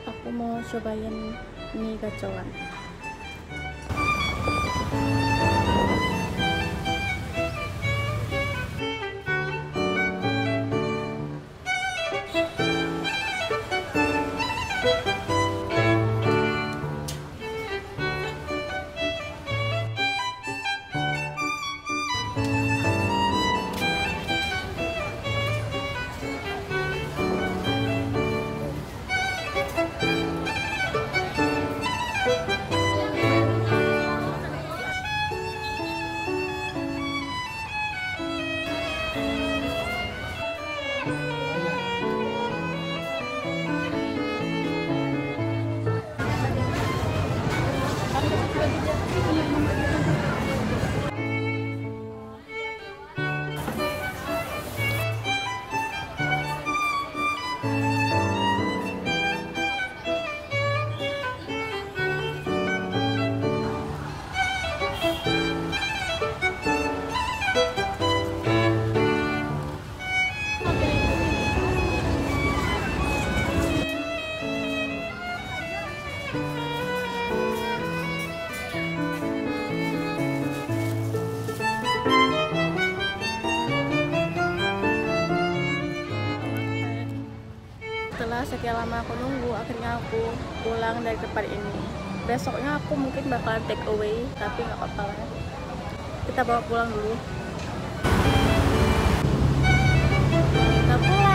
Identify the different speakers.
Speaker 1: Aku mau cobain mie gacoan. Setelah sekian lama aku nunggu, akhirnya aku pulang dari tempat ini. Besoknya aku mungkin bakalan take away, tapi nggak apa-apa lah. Kita bawa pulang dulu. Kita pulang.